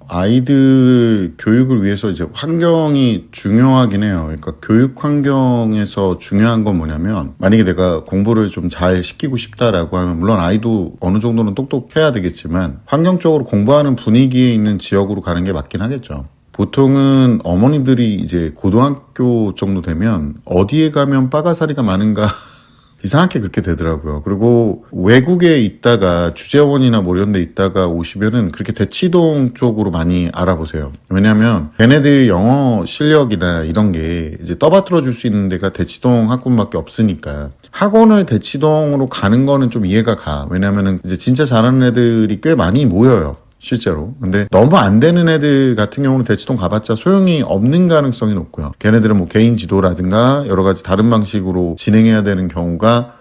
아이들 교육을 위해서 이제 환경이 중요하긴 해요. 그러니까 교육 환경에서 중요한 건 뭐냐면, 만약에 내가 공부를 좀 잘 시키고 싶다라고 하면, 물론 아이도 어느 정도는 똑똑해야 되겠지만 환경적으로 공부하는 분위기에 있는 지역으로 가는 게 맞긴 하겠죠. 보통은 어머님들이 이제 고등학교 정도 되면 어디에 가면 빠가사리가 많은가 이상하게 그렇게 되더라고요. 그리고 외국에 있다가 주재원이나 뭐 이런 데 있다가 오시면은 그렇게 대치동 쪽으로 많이 알아보세요. 왜냐면 걔네들 영어 실력이나 이런 게 이제 떠받들어 줄 수 있는 데가 대치동 학군밖에 없으니까 학원을 대치동으로 가는 거는 좀 이해가 가. 왜냐면은 이제 진짜 잘하는 애들이 꽤 많이 모여요. 실제로. 근데 너무 안 되는 애들 같은 경우는 대치동 가봤자 소용이 없는 가능성이 높고요. 걔네들은 뭐 개인 지도라든가 여러 가지 다른 방식으로 진행해야 되는 경우가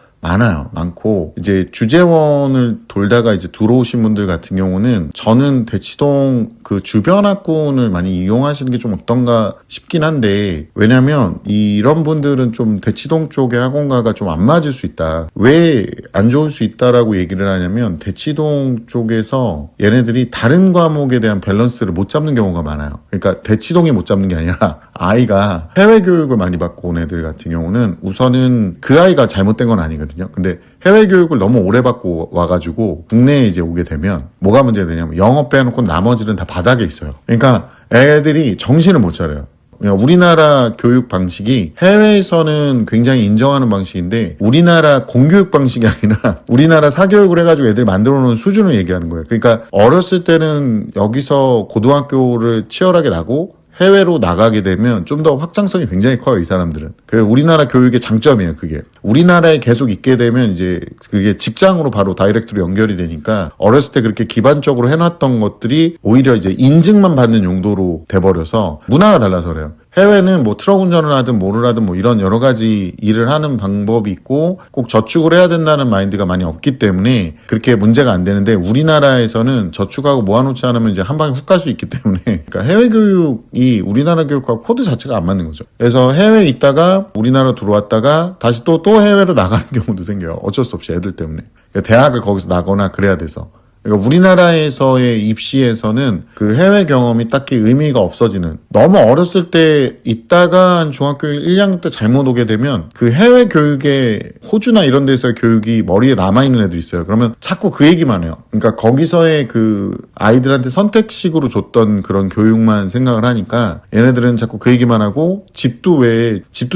많고, 이제 주재원을 돌다가 이제 들어오신 분들 같은 경우는 저는 대치동 그 주변 학군을 많이 이용하시는 게 좀 어떤가 싶긴 한데, 왜냐면 이런 분들은 좀 대치동 쪽의 학원가가 좀 안 맞을 수 있다. 왜 안 좋을 수 있다라고 얘기를 하냐면, 대치동 쪽에서 얘네들이 다른 과목에 대한 밸런스를 못 잡는 경우가 많아요. 그러니까 대치동이 못 잡는 게 아니라 아이가 해외 교육을 많이 받고 온 애들 같은 경우는 우선은 그 아이가 잘못된 건 아니거든요. 근데 해외 교육을 너무 오래 받고 와가지고 국내에 이제 오게 되면 뭐가 문제가 되냐면 영어 빼놓고 나머지는 다 바닥에 있어요. 그러니까 애들이 정신을 못 차려요. 우리나라 교육 방식이 해외에서는 굉장히 인정하는 방식인데 우리나라 공교육 방식이 아니라 우리나라 사교육을 해가지고 애들이 만들어 놓은 수준을 얘기하는 거예요. 그러니까 어렸을 때는 여기서 고등학교를 치열하게 나고 해외로 나가게 되면 좀 더 확장성이 굉장히 커요, 이 사람들은. 그래서 우리나라 교육의 장점이에요, 그게. 우리나라에 계속 있게 되면 이제 그게 직장으로 바로 다이렉트로 연결이 되니까 어렸을 때 그렇게 기반적으로 해놨던 것들이 오히려 이제 인증만 받는 용도로 돼버려서 문화가 달라서 그래요. 해외는 뭐 트럭 운전을 하든 뭐를 하든 뭐 이런 여러 가지 일을 하는 방법이 있고 꼭 저축을 해야 된다는 마인드가 많이 없기 때문에 그렇게 문제가 안 되는데 우리나라에서는 저축하고 모아놓지 않으면 이제 한 방에 훅 갈 수 있기 때문에 그러니까 해외 교육이 우리나라 교육과 코드 자체가 안 맞는 거죠. 그래서 해외에 있다가 우리나라 들어왔다가 다시 또 해외로 나가는 경우도 생겨요. 어쩔 수 없이 애들 때문에. 그러니까 대학을 거기서 나거나 그래야 돼서. 그러니까 우리나라에서의 입시에서는 그 해외 경험이 딱히 의미가 없어지는, 너무 어렸을 때 있다가 한 중학교 1, 2학년 때 잘못 오게 되면 그 해외 교육에 호주나 이런 데서의 교육이 머리에 남아있는 애들이 있어요. 그러면 자꾸 그 얘기만 해요. 그러니까 거기서의 그 아이들한테 선택식으로 줬던 그런 교육만 생각을 하니까 얘네들은 자꾸 그 얘기만 하고 집도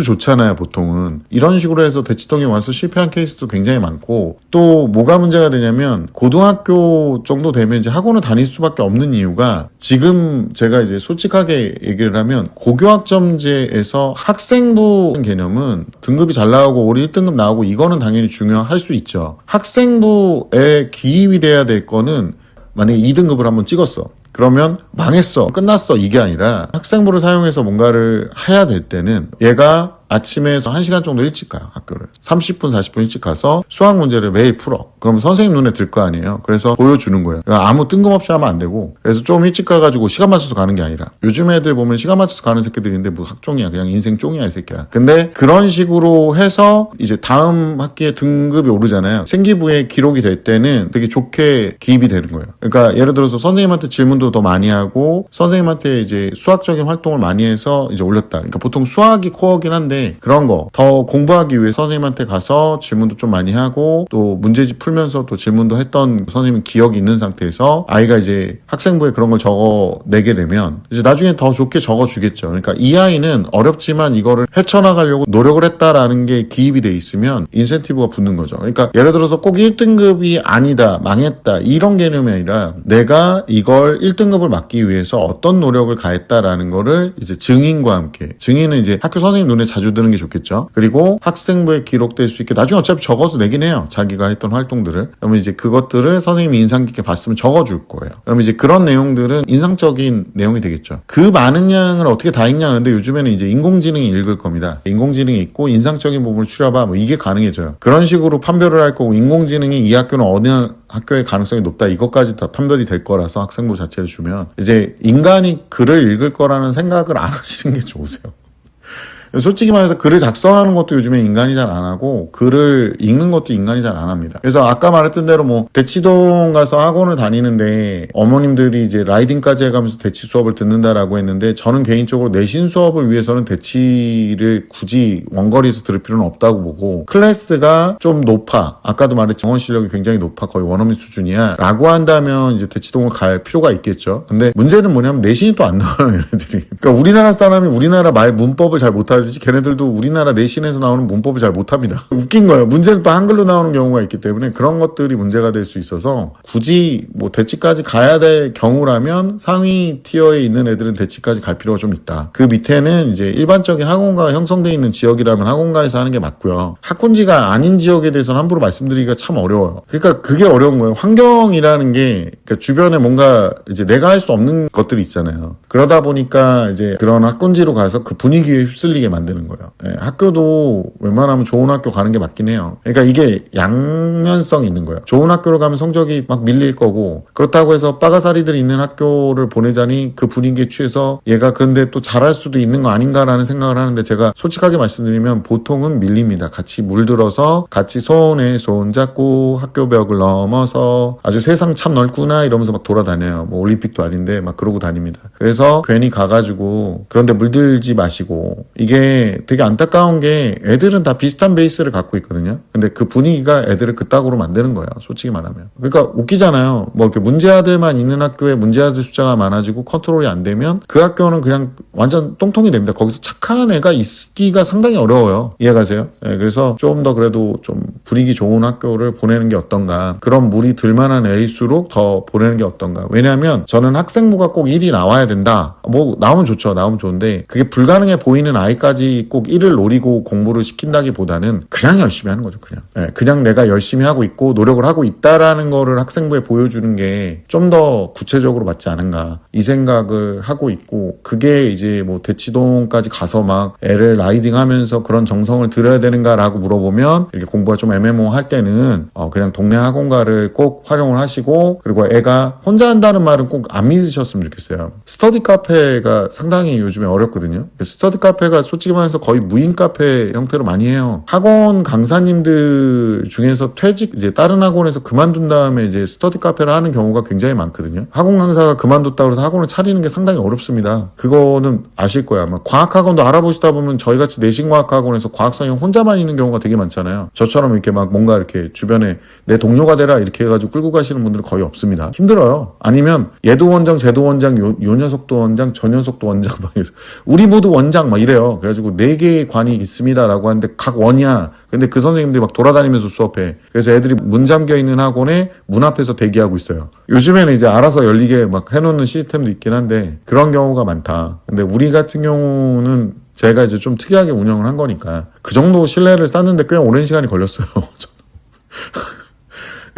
좋잖아요, 보통은. 이런 식으로 해서 대치동에 와서 실패한 케이스도 굉장히 많고, 또 뭐가 문제가 되냐면 고등학교 정도 되면 이제 학원을 다닐 수밖에 없는 이유가, 지금 제가 이제 솔직하게 얘기를 하면 고교학점제에서 학생부 개념은 등급이 잘 나오고 올해 1등급 나오고 이거는 당연히 중요할 수 있죠. 학생부에 기입이 돼야 될 거는 만약에 2등급을 한번 찍었어. 그러면 망했어, 끝났어, 이게 아니라 학생부를 사용해서 뭔가를 해야 될 때는 얘가 아침에서 1시간 정도 일찍 가요, 학교를. 30분, 40분 일찍 가서 수학 문제를 매일 풀어. 그럼 선생님 눈에 들 거 아니에요. 그래서 보여주는 거예요. 그러니까 아무 뜬금없이 하면 안 되고, 그래서 좀 일찍 가가지고 시간 맞춰서 가는 게 아니라, 요즘 애들 보면 시간 맞춰서 가는 새끼들인데 뭐 학종이야, 그냥 인생 쫑이야, 이 새끼야. 근데 그런 식으로 해서 이제 다음 학기에 등급이 오르잖아요. 생기부에 기록이 될 때는 되게 좋게 기입이 되는 거예요. 그러니까 예를 들어서 선생님한테 질문도 더 많이 하고, 선생님한테 이제 수학적인 활동을 많이 해서 이제 올렸다. 그러니까 보통 수학이 코어긴 한데, 그런 거 더 공부하기 위해 선생님한테 가서 질문도 좀 많이 하고 또 문제집 풀면서 또 질문도 했던 선생님 기억이 있는 상태에서 아이가 이제 학생부에 그런 걸 적어내게 되면 이제 나중에 더 좋게 적어주겠죠. 그러니까 이 아이는 어렵지만 이거를 헤쳐나가려고 노력을 했다라는 게 기입이 돼 있으면 인센티브가 붙는 거죠. 그러니까 예를 들어서 꼭 1등급이 아니다, 망했다, 이런 개념이 아니라 내가 이걸 1등급을 맞기 위해서 어떤 노력을 가했다라는 거를 이제 증인과 함께, 증인은 이제 학교 선생님 눈에 자주 드는 게 좋겠죠. 그리고 학생부에 기록될 수 있게 나중에 어차피 적어서 내긴 해요, 자기가 했던 활동들을. 그러면 이제 그것들을 선생님이 인상 깊게 봤으면 적어줄 거예요. 그러면 이제 그런 내용들은 인상적인 내용이 되겠죠. 그 많은 양을 어떻게 다 읽냐 하는데 요즘에는 이제 인공지능이 읽을 겁니다. 인공지능이 있고 인상적인 부분을 추려봐, 뭐 이게 가능해져요. 그런 식으로 판별을 할 거고, 인공지능이 이 학교는 어느 학교의 가능성이 높다, 이것까지 다 판별이 될 거라서 학생부 자체를 주면 이제 인간이 글을 읽을 거라는 생각을 안 하시는 게 좋으세요. 솔직히 말해서 글을 작성하는 것도 요즘에 인간이 잘 안 하고 글을 읽는 것도 인간이 잘 안 합니다. 그래서 아까 말했던 대로 뭐 대치동 가서 학원을 다니는데 어머님들이 이제 라이딩까지 해가면서 대치 수업을 듣는다라고 했는데 저는 개인적으로 내신 수업을 위해서는 대치를 굳이 원거리에서 들을 필요는 없다고 보고 클래스가 좀 높아. 아까도 말했지만 영어 실력이 굉장히 높아. 거의 원어민 수준이야. 라고 한다면 이제 대치동을 갈 필요가 있겠죠. 근데 문제는 뭐냐면 내신이 또 안 나와요, 얘네들이. 그러니까 우리나라 사람이 우리나라 말 문법을 잘 못하듯이 걔네들도 우리나라 내신에서 나오는 문법을 잘 못합니다. 웃긴 거예요. 문제는 또 한글로 나오는 경우가 있기 때문에 그런 것들이 문제가 될 수 있어서 굳이 뭐 대치까지 가야 될 경우라면 상위 티어에 있는 애들은 대치까지 갈 필요가 좀 있다. 그 밑에는 이제 일반적인 학원가가 형성되어 있는 지역이라면 학원가에서 하는 게 맞고요. 학군지가 아닌 지역에 대해서는 함부로 말씀드리기가 참 어려워요. 그러니까 그게 어려운 거예요. 환경이라는 게 그러니까 주변에 뭔가 이제 내가 할 수 없는 것들이 있잖아요. 그러다 보니까 이제 그런 학군지로 가서 그 분위기에 휩쓸리게 만드는 거예요. 예, 학교도 웬만하면 좋은 학교 가는 게 맞긴 해요. 그러니까 이게 양면성이 있는 거예요. 좋은 학교를 가면 성적이 막 밀릴 거고 그렇다고 해서 빠가사리들이 있는 학교를 보내자니 그 분위기에 취해서 얘가 그런데 또 잘할 수도 있는 거 아닌가라는 생각을 하는데 제가 솔직하게 말씀드리면 보통은 밀립니다. 같이 물들어서 같이 손에 손 잡고 학교 벽을 넘어서 아주 세상 참 넓구나 이러면서 막 돌아다녀요. 뭐 올림픽도 아닌데 막 그러고 다닙니다. 그래서 괜히 가가지고 그런데 물들지 마시고 이게 되게 안타까운 게 애들은 다 비슷한 베이스를 갖고 있거든요. 근데 그 분위기가 애들을 그따구로 만드는 거예요. 솔직히 말하면. 그러니까 웃기잖아요. 뭐 이렇게 문제아들만 있는 학교에 문제아들 숫자가 많아지고 컨트롤이 안 되면 그 학교는 그냥 완전 똥통이 됩니다. 거기서 착한 애가 있기가 상당히 어려워요. 이해가세요? 네, 그래서 좀 더 그래도 좀 분위기 좋은 학교를 보내는 게 어떤가. 그런 물이 들만한 애일수록 더 보내는 게 어떤가. 왜냐하면 저는 학생부가 꼭 1이 나와야 된다. 뭐 나오면 좋죠. 나오면 좋은데 그게 불가능해 보이는 아이까지 꼭 1을 노리고 공부를 시킨다기보다는 그냥 열심히 하는 거죠. 그냥. 네, 그냥 내가 열심히 하고 있고 노력을 하고 있다라는 거를 학생부에 보여주는 게 좀 더 구체적으로 맞지 않은가. 이 생각을 하고 있고 그게 이제 뭐 대치동까지 가서 막 애를 라이딩 하면서 그런 정성을 들여야 되는가라고 물어보면 이렇게 공부가 좀 애매모호할 때는 그냥 동네 학원가를 꼭 활용을 하시고 그리고 애가 혼자 한다는 말은 꼭 안 믿으셨으면 좋겠어요. 스터디 카페가 상당히 요즘에 어렵거든요. 스터디 카페가 솔직히 말해서 거의 무인 카페 형태로 많이 해요. 학원 강사님들 중에서 퇴직 이제 다른 학원에서 그만둔 다음에 이제 스터디 카페를 하는 경우가 굉장히 많거든요. 학원 강사가 그만뒀다고 해서 학원을 차리는 게 상당히 어렵습니다. 그거는 아실 거야. 아마 과학학원도 알아보시다 보면 저희같이 내신과학학원에서 과학선생 혼자만 있는 경우가 되게 많잖아요. 저처럼 이렇게 막 뭔가 이렇게 주변에 내 동료가 되라 이렇게 해가지고 끌고 가시는 분들은 거의 없습니다. 힘들어요. 아니면 얘도 원장, 쟤도 원장, 요 녀석도 원장, 저 녀석도 원장 막 이래서 우리 모두 원장 막 이래요. 그래가지고 4개의 관이 있습니다라고 하는데 각 원이야. 근데 그 선생님들이 막 돌아다니면서 수업해. 그래서 애들이 문 잠겨 있는 학원에 문 앞에서 대기하고 있어요. 요즘에는 이제 알아서 열리게 막 해놓는 시스템도 있긴 한데 그런 경우가 많다. 근데 우리 같은 경우는 제가 이제 좀 특이하게 운영을 한 거니까 그 정도 신뢰를 쌓는데 꽤 오랜 시간이 걸렸어요.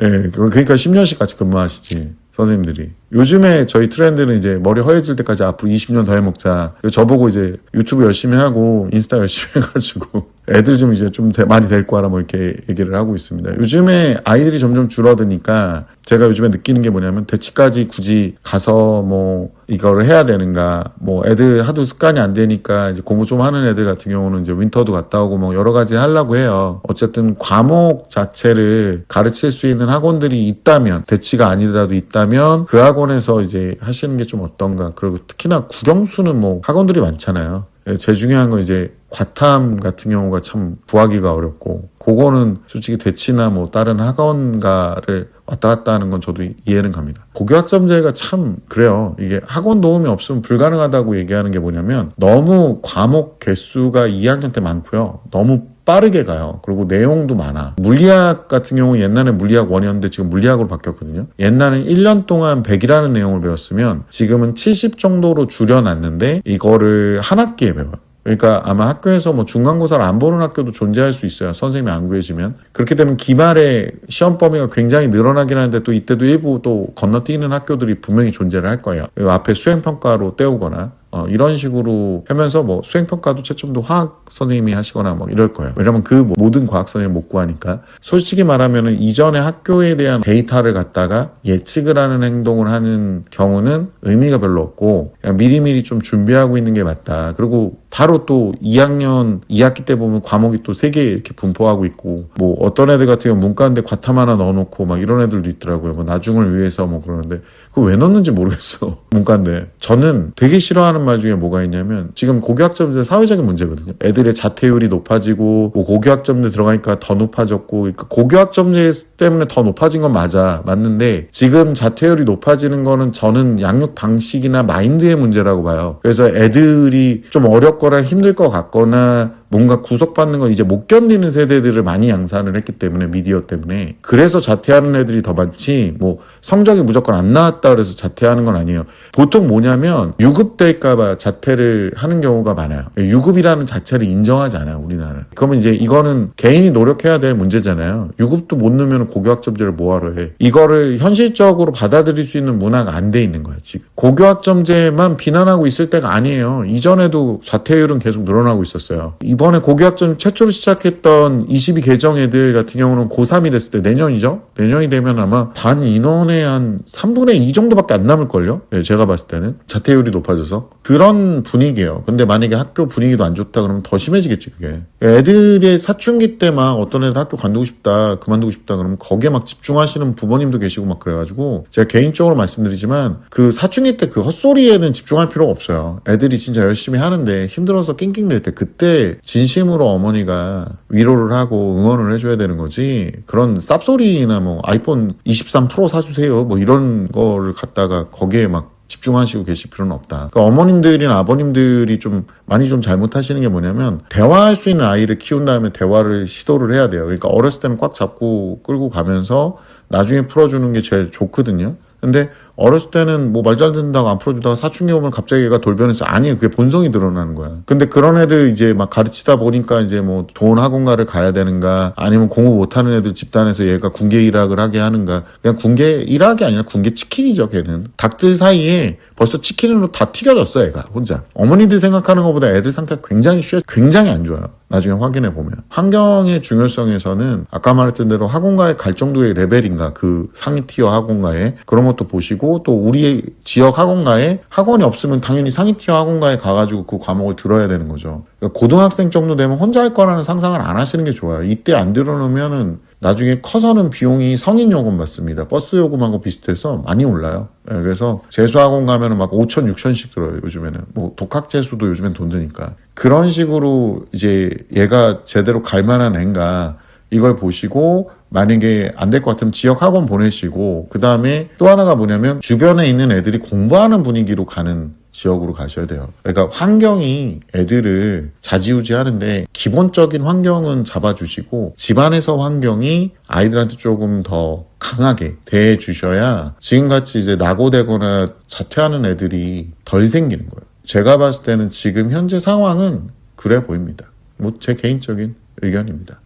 예, 그러니까 10년씩 같이 근무하시지. 선생님들이. 요즘에 저희 트렌드는 이제 머리 허해질 때까지 앞으로 20년 더 해먹자. 저보고 이제 유튜브 열심히 하고 인스타 열심히 해가지고 애들 좀 이제 좀 많이 데리고 와라 뭐 이렇게 얘기를 하고 있습니다. 요즘에 아이들이 점점 줄어드니까 제가 요즘에 느끼는 게 뭐냐면 대치까지 굳이 가서 뭐 이거를 해야 되는가. 뭐 애들 하도 습관이 안 되니까 이제 공부 좀 하는 애들 같은 경우는 이제 윈터도 갔다 오고 뭐 여러 가지 하려고 해요. 어쨌든 과목 자체를 가르칠 수 있는 학원들이 있다면 대치가 아니더라도 있다면 그 학원에서 이제 하시는 게 좀 어떤가. 그리고 특히나 국영수는 뭐 학원들이 많잖아요. 제일 중요한 건 이제 과탐 같은 경우가 참 구하기가 어렵고 그거는 솔직히 대치나 뭐 다른 학원가를 왔다 갔다 하는 건 저도 이해는 갑니다. 고교학점제가 참 그래요. 이게 학원 도움이 없으면 불가능하다고 얘기하는 게 뭐냐면 너무 과목 개수가 2학년 때 많고요. 너무 빠르게 가요. 그리고 내용도 많아. 물리학 같은 경우 옛날에 물리학 1이었는데 지금 물리학으로 바뀌었거든요. 옛날엔 1년 동안 100이라는 내용을 배웠으면 지금은 70 정도로 줄여놨는데 이거를 한 학기에 배워요. 그러니까 아마 학교에서 뭐 중간고사를 안 보는 학교도 존재할 수 있어요. 선생님이 안 구해지면. 그렇게 되면 기말에 시험 범위가 굉장히 늘어나긴 하는데 또 이때도 일부 또 건너뛰는 학교들이 분명히 존재를 할 거예요. 그리고 앞에 수행평가로 때우거나 이런 식으로 하면서 뭐 수행평가도 채점도 화학 선생님이 하시거나 뭐 이럴 거예요. 왜냐면 그 모든 과학 선생님 못 구하니까. 솔직히 말하면은 이전에 학교에 대한 데이터를 갖다가 예측을 하는 행동을 하는 경우는 의미가 별로 없고 그냥 미리미리 좀 준비하고 있는 게 맞다. 그리고 바로 또 2학년 2학기 때 보면 과목이 또 3개 이렇게 분포하고 있고 뭐 어떤 애들 같은 경우 문과인데 과탐 하나 넣어놓고 막 이런 애들도 있더라고요. 뭐 나중을 위해서 뭐 그러는데 그거 왜 넣는지 모르겠어. 문과인데. 저는 되게 싫어하는 말 중에 뭐가 있냐면 지금 고교학점제 사회적인 문제거든요. 애들의 자퇴율이 높아지고 뭐 고교학점제 들어가니까 더 높아졌고 그러니까 고교학점제 때문에 더 높아진 건 맞는데 지금 자퇴율이 높아지는 거는 저는 양육 방식이나 마인드의 문제라고 봐요. 그래서 애들이 좀 어렵거나 힘들 것 같거나 뭔가 구속받는 거 이제 못 견디는 세대들을 많이 양산을 했기 때문에 미디어 때문에 그래서 자퇴하는 애들이 더 많지 뭐 성적이 무조건 안 나왔다 그래서 자퇴하는 건 아니에요. 보통 뭐냐면 유급될까봐 자퇴를 하는 경우가 많아요. 유급이라는 자체를 인정하지 않아요 우리나라는. 그러면 이제 이거는 개인이 노력해야 될 문제잖아요. 유급도 못 넣으면 고교학점제를 뭐하러 해. 이거를 현실적으로 받아들일 수 있는 문화가 안 돼 있는 거야 지금. 고교학점제만 비난하고 있을 때가 아니에요. 이전에도 자퇴율은 계속 늘어나고 있었어요. 이번에 고교학점 최초로 시작했던 22 개정 애들 같은 경우는 고3이 됐을 때 내년이죠? 내년이 되면 아마 반 인원의 한 3분의 2 정도밖에 안 남을걸요? 네, 제가 봤을 때는. 자퇴율이 높아져서. 그런 분위기예요. 근데 만약에 학교 분위기도 안 좋다 그러면 더 심해지겠지 그게. 애들의 사춘기 때 막 어떤 애들 학교 관두고 싶다 그만두고 싶다 그러면 거기에 막 집중하시는 부모님도 계시고 막 그래가지고 제가 개인적으로 말씀드리지만 그 사춘기 때 그 헛소리에는 집중할 필요가 없어요. 애들이 진짜 열심히 하는데 힘들어서 낑낑댈 때 그때 진심으로 어머니가 위로를 하고 응원을 해줘야 되는 거지 그런 쌉소리나 뭐 아이폰 23 프로 사주세요 뭐 이런 거를 갖다가 거기에 막 집중하시고 계실 필요는 없다. 그러니까 어머님들이나 아버님들이 좀 많이 좀 잘못하시는 게 뭐냐면 대화할 수 있는 아이를 키운 다음에 대화를 시도를 해야 돼요. 그러니까 어렸을 때는 꽉 잡고 끌고 가면서 나중에 풀어주는 게 제일 좋거든요. 근데 어렸을 때는 뭐 말 잘 듣는다고 안 풀어주다가 사춘기 오면 갑자기 얘가 돌변해서 아니에요. 그게 본성이 드러나는 거야. 근데 그런 애들 이제 막 가르치다 보니까 이제 뭐 좋은 학원가를 가야 되는가 아니면 공부 못하는 애들 집단에서 얘가 군계 일학을 하게 하는가 그냥 군계 일학이 아니라 군계 치킨이죠 걔는. 닭들 사이에 벌써 치킨으로 다 튀겨졌어 애가 혼자. 어머니들 생각하는 것보다 애들 상태가 굉장히 안 좋아요. 나중에 확인해 보면. 환경의 중요성에서는 아까 말했던 대로 학원가에 갈 정도의 레벨인가 그 상위 티어 학원가에 그런 것도 보시고 또 우리 지역 학원가에 학원이 없으면 당연히 상위 티어 학원가에 가가지고 그 과목을 들어야 되는 거죠. 그러니까 고등학생 정도 되면 혼자 할 거라는 상상을 안 하시는 게 좋아요. 이때 안 들어놓으면은 나중에 커서는 비용이 성인 요금 받습니다. 버스 요금하고 비슷해서 많이 올라요. 네, 그래서 재수학원 가면은 막 5천, 6천씩 들어요, 요즘에는. 뭐, 독학재수도 요즘엔 돈 드니까. 그런 식으로 이제 얘가 제대로 갈 만한 애인가, 이걸 보시고, 만약에 안 될 것 같으면 지역 학원 보내시고, 그 다음에 또 하나가 뭐냐면, 주변에 있는 애들이 공부하는 분위기로 가는 지역으로 가셔야 돼요. 그러니까 환경이 애들을 좌지우지 하는데 기본적인 환경은 잡아주시고 집안에서 환경이 아이들한테 조금 더 강하게 대해주셔야 지금같이 이제 낙오되거나 자퇴하는 애들이 덜 생기는 거예요. 제가 봤을 때는 지금 현재 상황은 그래 보입니다. 뭐 제 개인적인 의견입니다.